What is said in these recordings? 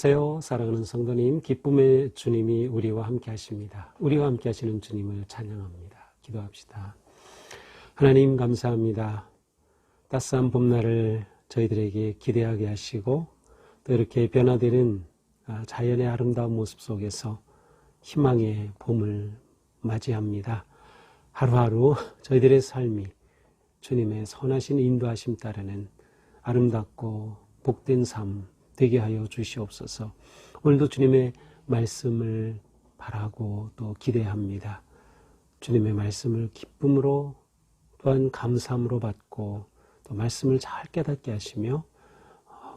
안녕하세요. 사랑하는 성도님, 기쁨의 주님이 우리와 함께 하십니다. 우리와 함께 하시는 주님을 찬양합니다. 기도합시다. 하나님 감사합니다. 따스한 봄날을 저희들에게 기대하게 하시고 또 이렇게 변화되는 자연의 아름다운 모습 속에서 희망의 봄을 맞이합니다. 하루하루 저희들의 삶이 주님의 선하신 인도하심 따르는 아름답고 복된 삶 되게 하여 주시옵소서. 오늘도 주님의 말씀을 바라고 또 기대합니다. 주님의 말씀을 기쁨으로 또한 감사함으로 받고 또 말씀을 잘 깨닫게 하시며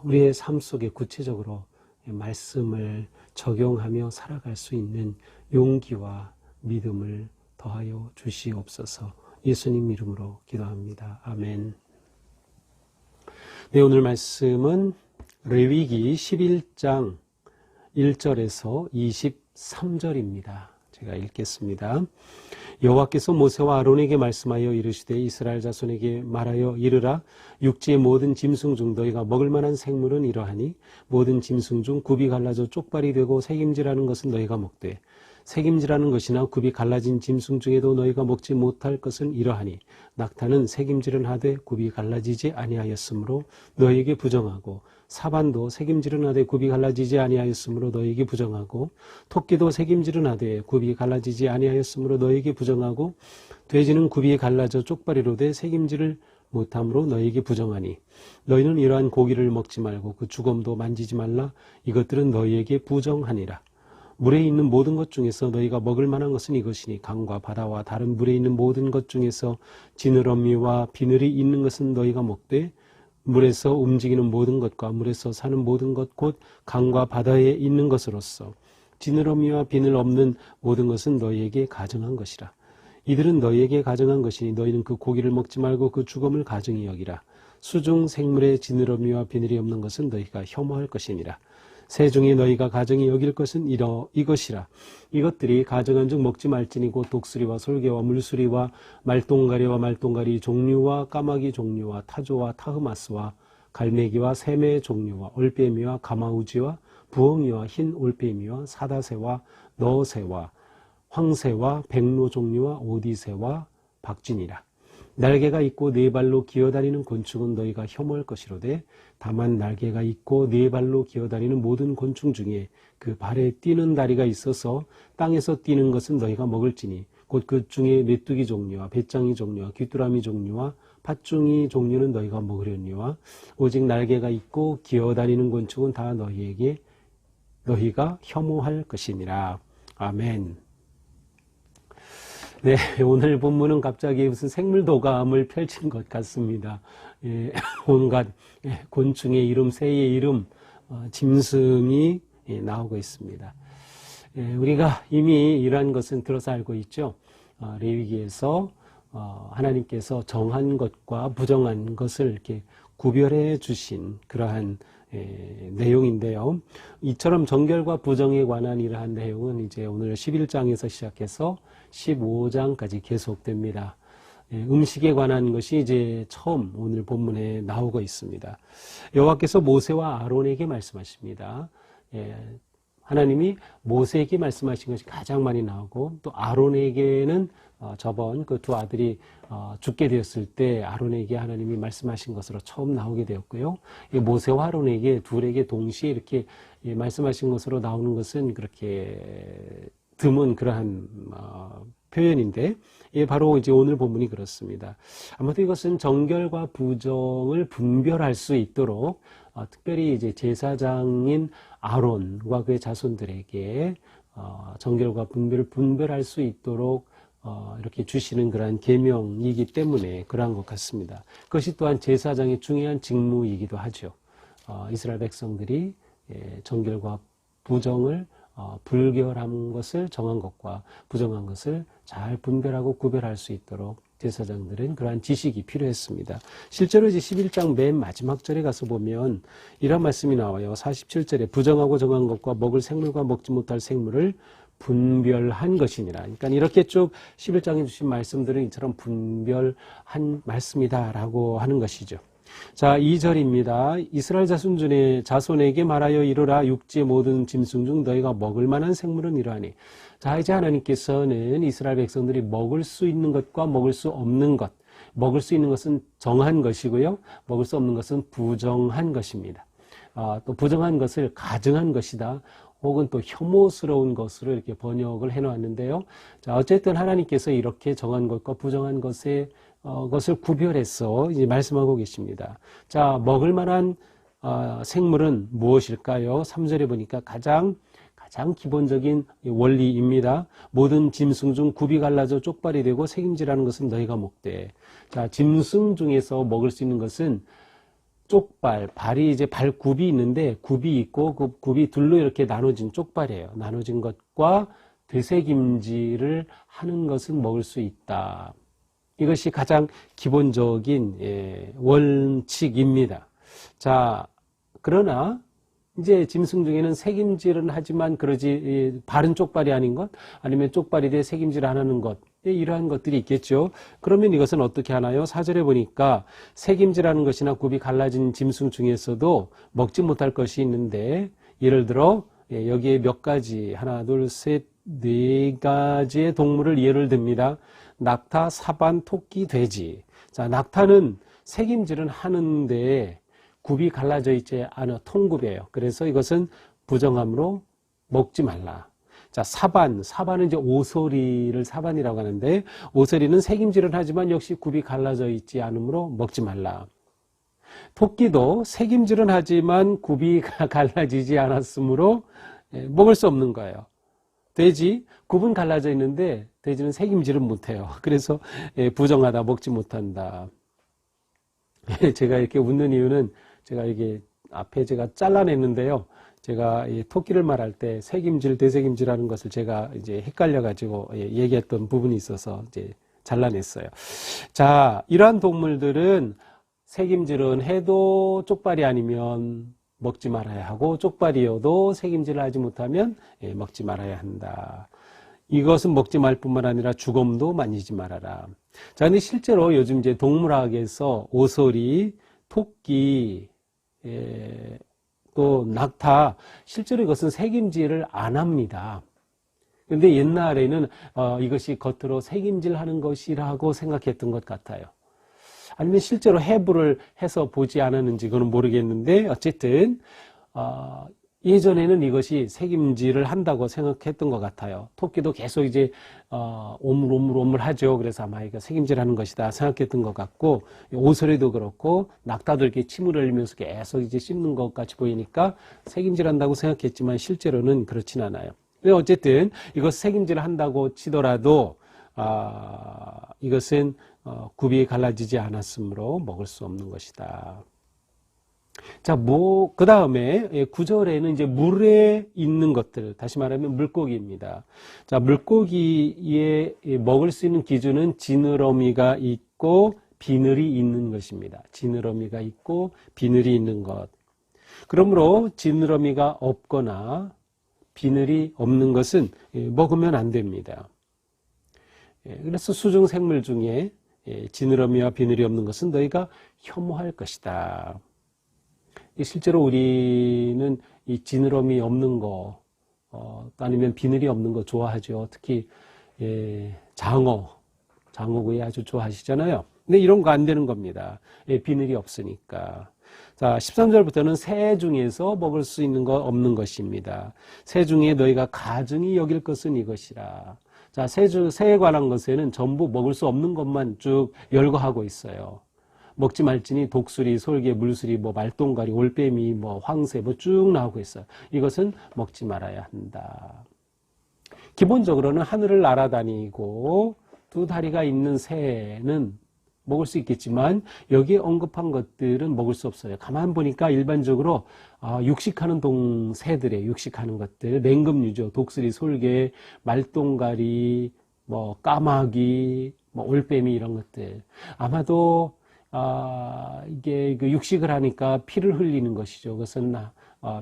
우리의 삶 속에 구체적으로 말씀을 적용하며 살아갈 수 있는 용기와 믿음을 더하여 주시옵소서. 예수님 이름으로 기도합니다. 아멘. 네, 오늘 말씀은 레위기 11장 1절에서 23절입니다. 제가 읽겠습니다. 여호와께서 모세와 아론에게 말씀하여 이르시되 이스라엘 자손에게 말하여 이르라. 육지의 모든 짐승 중 너희가 먹을 만한 생물은 이러하니 모든 짐승 중 굽이 갈라져 쪽발이 되고 새김질하는 것은 너희가 먹되 새김질하는 것이나 굽이 갈라진 짐승 중에도 너희가 먹지 못할 것은 이러하니 낙타는 새김질은 하되 굽이 갈라지지 아니하였으므로 너희에게 부정하고 사반도 새김질은 하되 굽이 갈라지지 아니하였으므로 너희에게 부정하고 토끼도 새김질은 하되 굽이 갈라지지 아니하였으므로 너희에게 부정하고 돼지는 굽이 갈라져 쪽발이로 돼 새김질을 못함으로 너희에게 부정하니 너희는 이러한 고기를 먹지 말고 그 주검도 만지지 말라. 이것들은 너희에게 부정하니라. 물에 있는 모든 것 중에서 너희가 먹을 만한 것은 이것이니 강과 바다와 다른 물에 있는 모든 것 중에서 지느러미와 비늘이 있는 것은 너희가 먹되 물에서 움직이는 모든 것과 물에서 사는 모든 것 곧 강과 바다에 있는 것으로서 지느러미와 비늘 없는 모든 것은 너희에게 가증한 것이라. 이들은 너희에게 가증한 것이니 너희는 그 고기를 먹지 말고 그 주검을 가증히 여기라. 수중 생물의 지느러미와 비늘이 없는 것은 너희가 혐오할 것이니라. 새 중에 너희가 가증히 여길 것은 이것이라. 이것들이 가증한 즉 먹지 말지니고 독수리와 솔개와 물수리와 말똥가리와 말똥가리 종류와 까마귀 종류와 타조와 타흐마스와 갈매기와 새매 종류와 올빼미와 가마우지와 부엉이와 흰 올빼미와 사다새와 너새와 황새와 백로 종류와 오디새와 박쥐니라. 날개가 있고 네 발로 기어다니는 곤충은 너희가 혐오할 것이로되 다만 날개가 있고 네 발로 기어다니는 모든 곤충 중에 그 발에 뛰는 다리가 있어서 땅에서 뛰는 것은 너희가 먹을지니 곧 그 중에 메뚜기 종류와 배짱이 종류와 귀뚜라미 종류와 팥중이 종류는 너희가 먹으려니와 오직 날개가 있고 기어다니는 곤충은 다 너희가 혐오할 것이니라. 아멘. 네, 오늘 본문은 갑자기 무슨 생물도감을 펼친 것 같습니다. 온갖 곤충의 이름, 새의 이름, 짐승이 나오고 있습니다. 우리가 이미 이러한 것은 들어서 알고 있죠. 레위기에서 하나님께서 정한 것과 부정한 것을 이렇게 구별해 주신 그러한 내용인데요. 이처럼 정결과 부정에 관한 이러한 내용은 이제 오늘 11장에서 시작해서 15장까지 계속됩니다. 음식에 관한 것이 이제 처음 오늘 본문에 나오고 있습니다. 여호와께서 모세와 아론에게 말씀하십니다. 하나님이 모세에게 말씀하신 것이 가장 많이 나오고 또 아론에게는 저번 그 두 아들이 죽게 되었을 때 아론에게 하나님이 말씀하신 것으로 처음 나오게 되었고요. 모세와 아론에게 둘에게 동시에 이렇게 말씀하신 것으로 나오는 것은 그렇게 드문 그러한 표현인데 바로 이제 오늘 본문이 그렇습니다. 아무튼 이것은 정결과 부정을 분별할 수 있도록 특별히 이제 제사장인 아론과 그의 자손들에게 정결과 분별을 분별할 수 있도록 이렇게 주시는 그러한 계명이기 때문에 그러한 것 같습니다. 그것이 또한 제사장의 중요한 직무이기도 하죠. 이스라엘 백성들이 정결과 부정을 불결한 것을 정한 것과 부정한 것을 잘 분별하고 구별할 수 있도록 제사장들은 그러한 지식이 필요했습니다. 실제로 이제 11장 맨 마지막 절에 가서 보면 이런 말씀이 나와요. 47절에 부정하고 정한 것과 먹을 생물과 먹지 못할 생물을 분별한 것이니라. 그러니까 이렇게 쭉 11장에 주신 말씀들은 이처럼 분별한 말씀이다라고 하는 것이죠. 자, 2절입니다. 이스라엘 자손에게 말하여 이르라. 육지의 모든 짐승 중 너희가 먹을 만한 생물은 이러하니. 자, 이제 하나님께서는 이스라엘 백성들이 먹을 수 있는 것과 먹을 수 없는 것, 먹을 수 있는 것은 정한 것이고요, 먹을 수 없는 것은 부정한 것입니다. 또 부정한 것을 가증한 것이다, 혹은 또 혐오스러운 것으로 이렇게 번역을 해놓았는데요. 자, 어쨌든 하나님께서 이렇게 정한 것과 부정한 것을 구별해서 이제 말씀하고 계십니다. 자, 먹을 만한 생물은 무엇일까요? 3절에 보니까 가장 기본적인 원리입니다. 모든 짐승 중 굽이 갈라져 쪽발이 되고 새김질하는 것은 너희가 먹되. 자, 짐승 중에서 먹을 수 있는 것은 쪽발, 발이 이제 발굽이 있는데 굽이 있고 그 굽이 둘로 이렇게 나눠진 쪽발이에요. 나눠진 것과 되새김질을 하는 것은 먹을 수 있다. 이것이 가장 기본적인 원칙입니다. 자, 그러나 이제 짐승 중에는 새김질은 하지만 그러지 바른 쪽발이 아닌 것, 아니면 쪽발이 돼 새김질 안 하는 것, 이러한 것들이 있겠죠. 그러면 이것은 어떻게 하나요? 4절에 보니까 새김질하는 것이나 굽이 갈라진 짐승 중에서도 먹지 못할 것이 있는데, 예를 들어 여기에 몇 가지, 하나 둘 셋 네 가지의 동물을 예를 듭니다. 낙타, 사반, 토끼, 돼지. 자, 낙타는 새김질은 하는데 굽이 갈라져 있지 않아 통굽이에요. 그래서 이것은 부정함으로 먹지 말라. 자, 사반은 이제 오소리를 사반이라고 하는데, 오소리는 새김질은 하지만 역시 굽이 갈라져 있지 않으므로 먹지 말라. 토끼도 새김질은 하지만 굽이 갈라지지 않았으므로 먹을 수 없는 거예요. 돼지, 굽은 갈라져 있는데 돼지는 새김질은 못해요. 그래서 부정하다, 먹지 못한다. 제가 이렇게 웃는 이유는 제가 이게 앞에 제가 잘라냈는데요. 제가 이 토끼를 말할 때 새김질, 대새김질 하는 것을 제가 이제 헷갈려가지고 얘기했던 부분이 있어서 이제 잘라냈어요. 자, 이러한 동물들은 새김질은 해도 쪽발이 아니면 먹지 말아야 하고, 쪽발이어도 새김질을 하지 못하면 먹지 말아야 한다. 이것은 먹지 말 뿐만 아니라 죽음도 만지지 말아라. 자, 근데 실제로 요즘 이제 동물학에서 오소리, 토끼, 또 낙타, 실제로 이것은 새김질을 안 합니다. 근데 옛날에는 이것이 겉으로 새김질 하는 것이라고 생각했던 것 같아요. 아니면 실제로 해부를 해서 보지 않았는지 그건 모르겠는데, 어쨌든 예전에는 이것이 새김질을 한다고 생각했던 것 같아요. 토끼도 계속 이제 오물 하죠. 그래서 아마 이거 새김질하는 것이다 생각했던 것 같고, 오소리도 그렇고 낙타도 이렇게 침을 흘리면서 계속 이제 씹는 것 같이 보이니까 새김질한다고 생각했지만 실제로는 그렇진 않아요. 근데 어쨌든 이것 새김질을 한다고 치더라도 이것은 굽이 갈라지지 않았으므로 먹을 수 없는 것이다. 자, 그 다음에 9절에는 이제 물에 있는 것들, 다시 말하면 물고기입니다. 자, 물고기에 먹을 수 있는 기준은 지느러미가 있고 비늘이 있는 것입니다. 지느러미가 있고 비늘이 있는 것. 그러므로 지느러미가 없거나 비늘이 없는 것은 먹으면 안 됩니다. 그래서 수중 생물 중에 지느러미와 비늘이 없는 것은 너희가 혐오할 것이다. 실제로 우리는 이 지느러미 없는 거, 아니면 비늘이 없는 거 좋아하죠. 특히 장어구이 아주 좋아하시잖아요. 근데 이런 거 안 되는 겁니다. 비늘이 없으니까. 자, 13절부터는 새 중에서 먹을 수 있는 것 없는 것입니다. 새 중에 너희가 가증히 여길 것은 이것이라. 자, 새에 관한 것에는 전부 먹을 수 없는 것만 쭉 열거하고 있어요. 먹지 말지니 독수리, 솔개, 물수리, 말똥가리, 올빼미, 황새 쭉 나오고 있어요. 이것은 먹지 말아야 한다. 기본적으로는 하늘을 날아다니고 두 다리가 있는 새는 먹을 수 있겠지만 여기에 언급한 것들은 먹을 수 없어요. 가만 보니까 일반적으로 육식하는 새들의 육식하는 것들, 맹금류죠. 독수리, 솔개, 말똥가리, 까마귀, 올빼미 이런 것들. 아마도 이게 육식을 하니까 피를 흘리는 것이죠. 그것은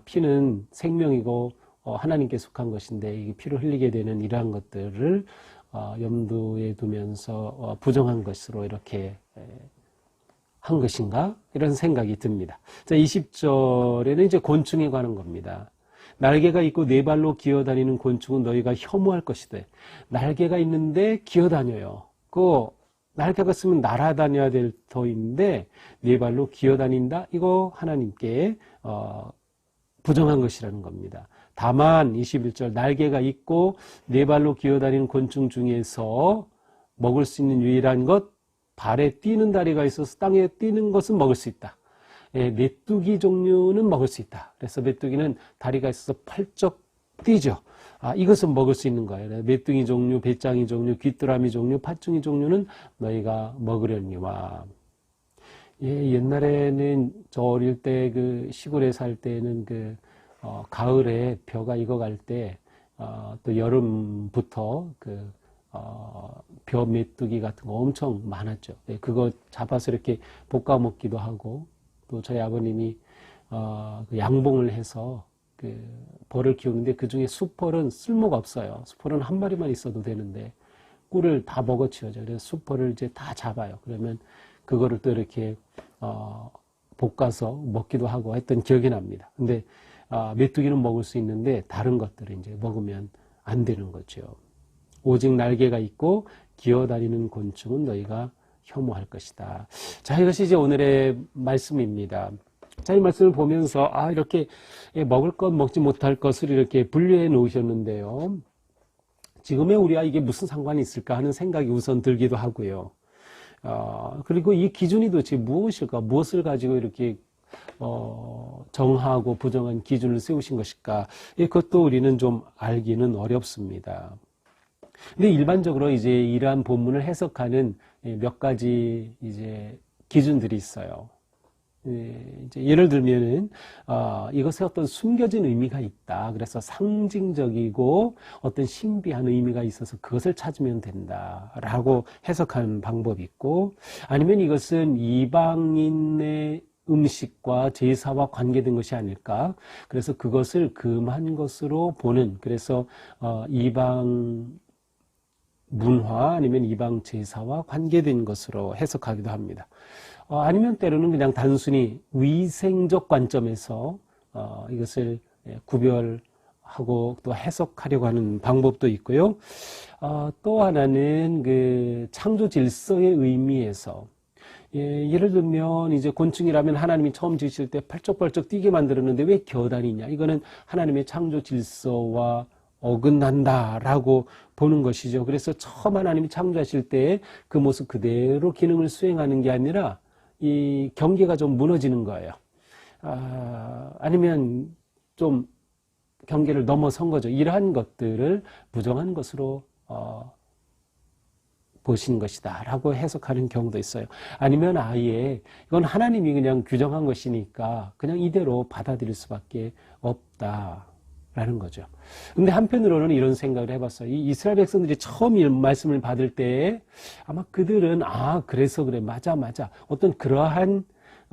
피는 생명이고 하나님께 속한 것인데 이게 피를 흘리게 되는 이러한 것들을 염두에 두면서 부정한 것으로 이렇게 한 것인가? 이런 생각이 듭니다. 자, 20절에는 이제 곤충에 관한 겁니다. 날개가 있고 네 발로 기어다니는 곤충은 너희가 혐오할 것이되 날개가 있는데 기어다녀요. 그 날개가 있으면 날아다녀야 될 터인데 네 발로 기어다닌다? 이거 하나님께 부정한 것이라는 겁니다. 다만 21절 날개가 있고 네 발로 기어다니는 곤충 중에서 먹을 수 있는 유일한 것 발에 뛰는 다리가 있어서 땅에 뛰는 것은 먹을 수 있다. 예, 메뚜기 종류는 먹을 수 있다. 그래서 메뚜기는 다리가 있어서 펄쩍 뛰죠. 이것은 먹을 수 있는 거예요. 메뚜기 종류, 배짱이 종류, 귀뚜라미 종류, 팥중이 종류는 너희가 먹으려니와. 예, 옛날에는 저 어릴 때 그 시골에 살 때는 가을에 벼가 익어갈 때, 또 여름부터 벼 메뚜기 같은 거 엄청 많았죠. 예, 그거 잡아서 이렇게 볶아 먹기도 하고, 또 저희 아버님이, 양봉을 해서 벌을 키우는데 그 중에 숫벌은 쓸모가 없어요. 숫벌은 한 마리만 있어도 되는데, 꿀을 다 먹어치워져. 그래서 숫벌을 이제 다 잡아요. 그러면 그거를 또 이렇게, 볶아서 먹기도 하고 했던 기억이 납니다. 근데, 메뚜기는 먹을 수 있는데 다른 것들을 이제 먹으면 안 되는 거죠. 오직 날개가 있고 기어다니는 곤충은 너희가 혐오할 것이다. 자, 이것이 이제 오늘의 말씀입니다. 자, 이 말씀을 보면서 이렇게 먹을 것 먹지 못할 것을 이렇게 분류해 놓으셨는데요. 지금의 우리와 이게 무슨 상관이 있을까 하는 생각이 우선 들기도 하고요. 그리고 이 기준이 도대체 무엇일까? 무엇을 가지고 이렇게 정하고 부정한 기준을 세우신 것일까? 그것도 우리는 좀 알기는 어렵습니다. 근데 일반적으로 이제 이러한 본문을 해석하는 몇 가지 이제 기준들이 있어요. 이제 예를 들면은, 이것에 어떤 숨겨진 의미가 있다. 그래서 상징적이고 어떤 신비한 의미가 있어서 그것을 찾으면 된다. 라고 해석하는 방법이 있고, 아니면 이것은 이방인의 음식과 제사와 관계된 것이 아닐까. 그래서 그것을 금한 것으로 보는, 그래서 이방 문화 아니면 이방 제사와 관계된 것으로 해석하기도 합니다. 아니면 때로는 그냥 단순히 위생적 관점에서 이것을 구별하고 또 해석하려고 하는 방법도 있고요. 또 하나는 창조 질서의 의미에서, 예를 들면 이제 곤충이라면 하나님이 처음 지으실 때 펄쩍펄쩍 뛰게 만들었는데 왜 기어다니냐? 이거는 하나님의 창조 질서와 어긋난다라고 보는 것이죠. 그래서 처음 하나님이 창조하실 때 그 모습 그대로 기능을 수행하는 게 아니라 이 경계가 좀 무너지는 거예요. 아니면 좀 경계를 넘어선 거죠. 이러한 것들을 부정한 것으로 보신 것이다 라고 해석하는 경우도 있어요. 아니면 아예 이건 하나님이 그냥 규정한 것이니까 그냥 이대로 받아들일 수밖에 없다 라는 거죠. 근데 한편으로는 이런 생각을 해봤어요. 이 이스라엘 백성들이 처음 이 말씀을 받을 때 아마 그들은 그래서 그래 맞아 어떤 그러한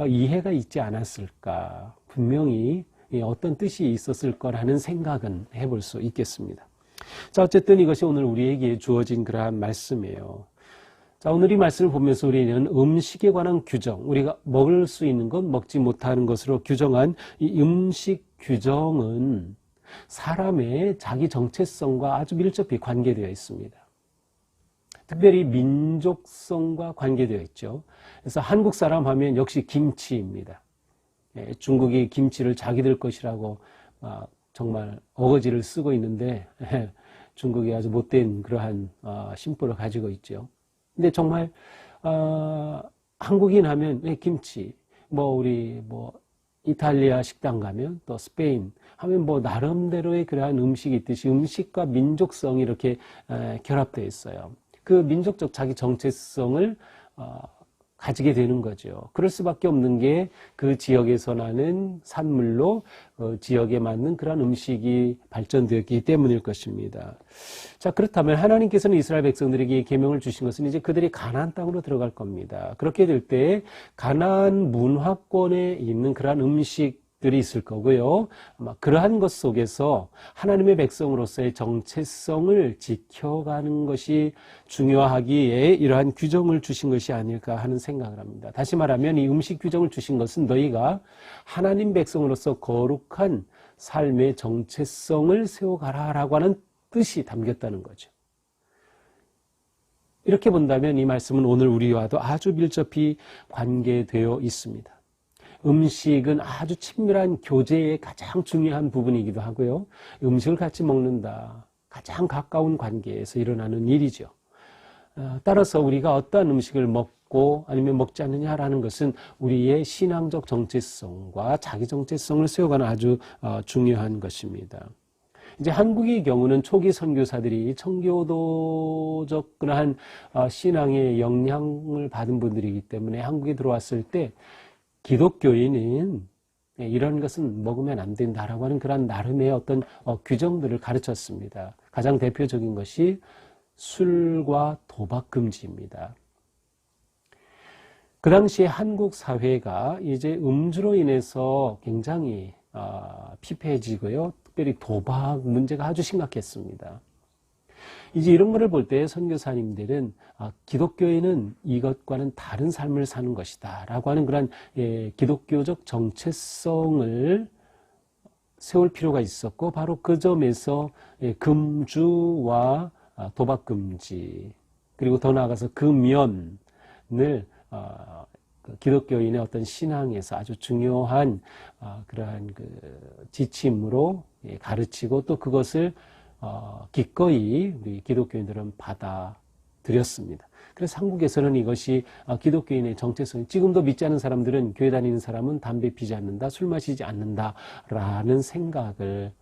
이해가 있지 않았을까. 분명히 어떤 뜻이 있었을 거라는 생각은 해볼 수 있겠습니다. 자, 어쨌든 이것이 오늘 우리에게 주어진 그러한 말씀이에요. 자, 오늘 이 말씀을 보면서 우리는 음식에 관한 규정, 우리가 먹을 수 있는 것, 먹지 못하는 것으로 규정한 이 음식 규정은 사람의 자기 정체성과 아주 밀접히 관계되어 있습니다. 특별히 민족성과 관계되어 있죠. 그래서 한국 사람 하면 역시 김치입니다. 중국이 김치를 자기들 것이라고 정말 어거지를 쓰고 있는데 중국이 아주 못된 그러한 심보를 가지고 있죠. 근데 정말 한국인 하면 김치, 우리 이탈리아 식당 가면 또 스페인 하면 나름대로의 그러한 음식이 있듯이 음식과 민족성이 이렇게 결합되어 있어요. 그 민족적 자기 정체성을 가지게 되는 거죠. 그럴 수밖에 없는 게 그 지역에서 나는 산물로 지역에 맞는 그런 음식이 발전되었기 때문일 것입니다. 자, 그렇다면 하나님께서는 이스라엘 백성들에게 계명을 주신 것은 이제 그들이 가나안 땅으로 들어갈 겁니다. 그렇게 될 때 가나안 문화권에 있는 그러한 음식 들이 있을 거고요. 아마 그러한 것 속에서 하나님의 백성으로서의 정체성을 지켜가는 것이 중요하기에 이러한 규정을 주신 것이 아닐까 하는 생각을 합니다. 다시 말하면 이 음식 규정을 주신 것은 너희가 하나님 백성으로서 거룩한 삶의 정체성을 세워가라라고 하는 뜻이 담겼다는 거죠. 이렇게 본다면 이 말씀은 오늘 우리와도 아주 밀접히 관계되어 있습니다. 음식은 아주 친밀한 교제의 가장 중요한 부분이기도 하고요. 음식을 같이 먹는다. 가장 가까운 관계에서 일어나는 일이죠. 따라서 우리가 어떠한 음식을 먹고 아니면 먹지 않느냐라는 것은 우리의 신앙적 정체성과 자기 정체성을 세워가는 아주 중요한 것입니다. 이제 한국의 경우는 초기 선교사들이 청교도적 그러한 신앙의 영향을 받은 분들이기 때문에 한국에 들어왔을 때 기독교인은 이런 것은 먹으면 안 된다라고 하는 그런 나름의 어떤 규정들을 가르쳤습니다. 가장 대표적인 것이 술과 도박 금지입니다. 그 당시에 한국 사회가 이제 음주로 인해서 굉장히 피폐해지고요. 특별히 도박 문제가 아주 심각했습니다. 이제 이런 거를 볼 때 선교사님들은 기독교인은 이것과는 다른 삶을 사는 것이다 라고 하는 그런 기독교적 정체성을 세울 필요가 있었고 바로 그 점에서 금주와 도박 금지 그리고 더 나아가서 금연을 기독교인의 어떤 신앙에서 아주 중요한 그러한 그 지침으로 가르치고 또 그것을 기꺼이 우리 기독교인들은 받아들였습니다. 그래서 한국에서는 이것이 기독교인의 정체성, 지금도 믿지 않는 사람들은 교회 다니는 사람은 담배 피지 않는다, 술 마시지 않는다라는 생각을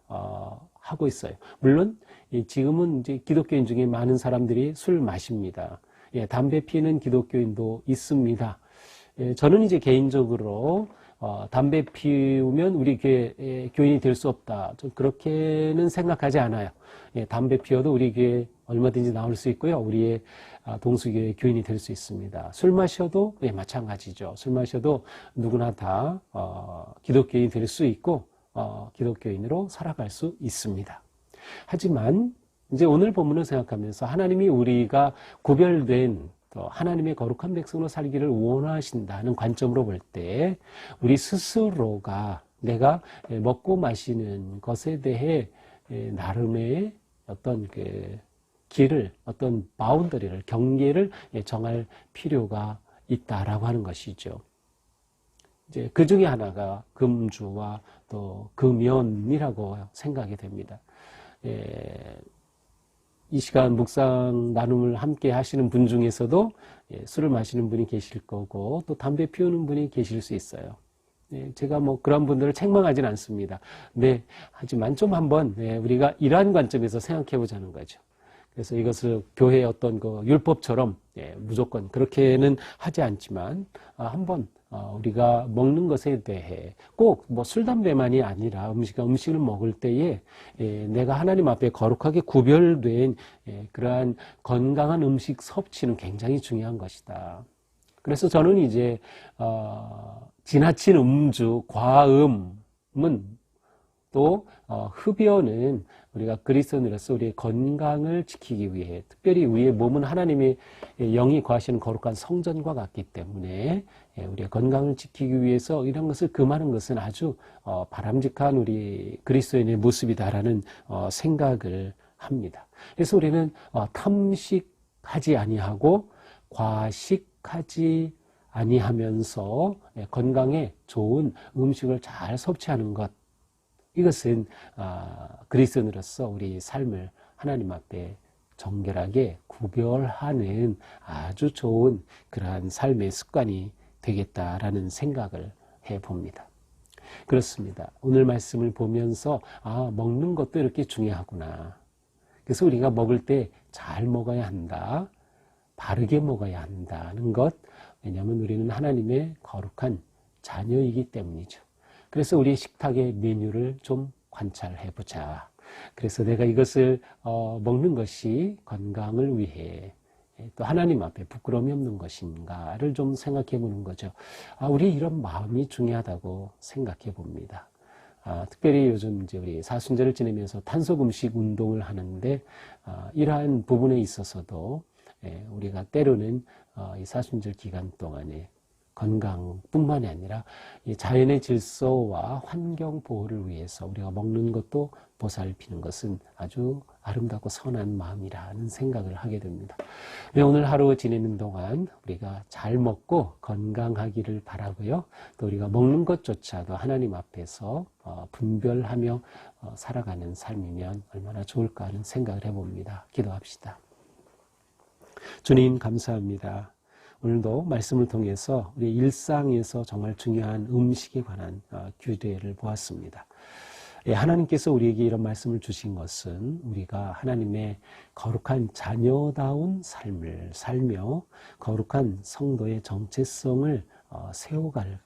하고 있어요. 물론 지금은 이제 기독교인 중에 많은 사람들이 술 마십니다. 담배 피는 기독교인도 있습니다. 저는 이제 개인적으로 담배 피우면 우리 교회 교인이 될 수 없다. 좀 그렇게는 생각하지 않아요. 담배 피워도 우리 교회 얼마든지 나올 수 있고요. 우리의 동수교회 교인이 될 수 있습니다. 술 마셔도 마찬가지죠. 술 마셔도 누구나 다 기독교인이 될 수 있고 기독교인으로 살아갈 수 있습니다. 하지만 이제 오늘 본문을 생각하면서 하나님이 우리가 구별된 하나님의 거룩한 백성으로 살기를 원하신다는 관점으로 볼 때 우리 스스로가 내가 먹고 마시는 것에 대해 나름의 어떤 그 길을 어떤 바운더리를 경계를 정할 필요가 있다라고 하는 것이죠. 이제 그 중에 하나가 금주와 또 금연이라고 생각이 됩니다. 이 시간 묵상 나눔을 함께 하시는 분 중에서도 술을 마시는 분이 계실 거고 또 담배 피우는 분이 계실 수 있어요. 제가 뭐 그런 분들을 책망하지는 않습니다. 하지만 좀 한번 우리가 이러한 관점에서 생각해 보자는 거죠. 그래서 이것을 교회의 어떤 그 율법처럼 무조건 그렇게는 하지 않지만 한번 우리가 먹는 것에 대해 꼭 뭐 술, 담배만이 아니라 음식을 먹을 때에 내가 하나님 앞에 거룩하게 구별된 그러한 건강한 음식 섭취는 굉장히 중요한 것이다. 그래서 저는 이제 지나친 음주, 과음은 또 흡연은 우리가 그리스도인으로서 우리의 건강을 지키기 위해 특별히 우리의 몸은 하나님의 영이 거하시는 거룩한 성전과 같기 때문에 우리의 건강을 지키기 위해서 이런 것을 금하는 것은 아주 바람직한 우리 그리스도인의 모습이다라는 생각을 합니다. 그래서 우리는 탐식하지 아니하고 과식하지 아니하면서 건강에 좋은 음식을 잘 섭취하는 것, 이것은 그리스도인으로서 우리 삶을 하나님 앞에 정결하게 구별하는 아주 좋은 그러한 삶의 습관이 되겠다라는 생각을 해봅니다. 그렇습니다. 오늘 말씀을 보면서 먹는 것도 이렇게 중요하구나. 그래서 우리가 먹을 때 잘 먹어야 한다. 바르게 먹어야 한다는 것. 왜냐하면 우리는 하나님의 거룩한 자녀이기 때문이죠. 그래서 우리의 식탁의 메뉴를 좀 관찰해 보자. 그래서 내가 이것을 먹는 것이 건강을 위해 또 하나님 앞에 부끄러움이 없는 것인가를 좀 생각해 보는 거죠. 우리 이런 마음이 중요하다고 생각해 봅니다. 특별히 요즘 이제 우리 사순절을 지내면서 탄속 음식 운동을 하는데, 이러한 부분에 있어서도 우리가 때로는 이 사순절 기간 동안에 건강뿐만이 아니라 이 자연의 질서와 환경 보호를 위해서 우리가 먹는 것도 보살피는 것은 아주 아름답고 선한 마음이라는 생각을 하게 됩니다. 오늘 하루 지내는 동안 우리가 잘 먹고 건강하기를 바라고요. 또 우리가 먹는 것조차도 하나님 앞에서 분별하며 살아가는 삶이면 얼마나 좋을까 하는 생각을 해봅니다. 기도합시다. 주님 감사합니다. 오늘도 말씀을 통해서 우리 일상에서 정말 중요한 음식에 관한 규례를 보았습니다. 하나님께서 우리에게 이런 말씀을 주신 것은 우리가 하나님의 거룩한 자녀다운 삶을 살며 거룩한 성도의 정체성을 세워갈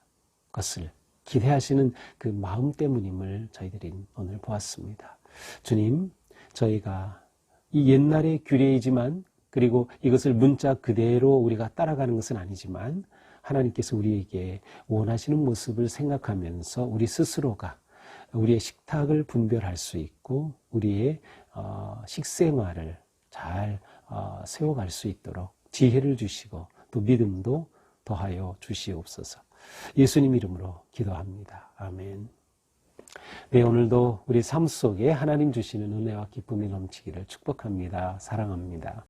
것을 기대하시는 그 마음 때문임을 저희들이 오늘 보았습니다. 주님, 저희가 이 옛날의 규례이지만 그리고 이것을 문자 그대로 우리가 따라가는 것은 아니지만 하나님께서 우리에게 원하시는 모습을 생각하면서 우리 스스로가 우리의 식탁을 분별할 수 있고 우리의 식생활을 잘 세워갈 수 있도록 지혜를 주시고 또 믿음도 더하여 주시옵소서. 예수님 이름으로 기도합니다. 아멘. 네, 오늘도 우리 삶 속에 하나님 주시는 은혜와 기쁨이 넘치기를 축복합니다. 사랑합니다.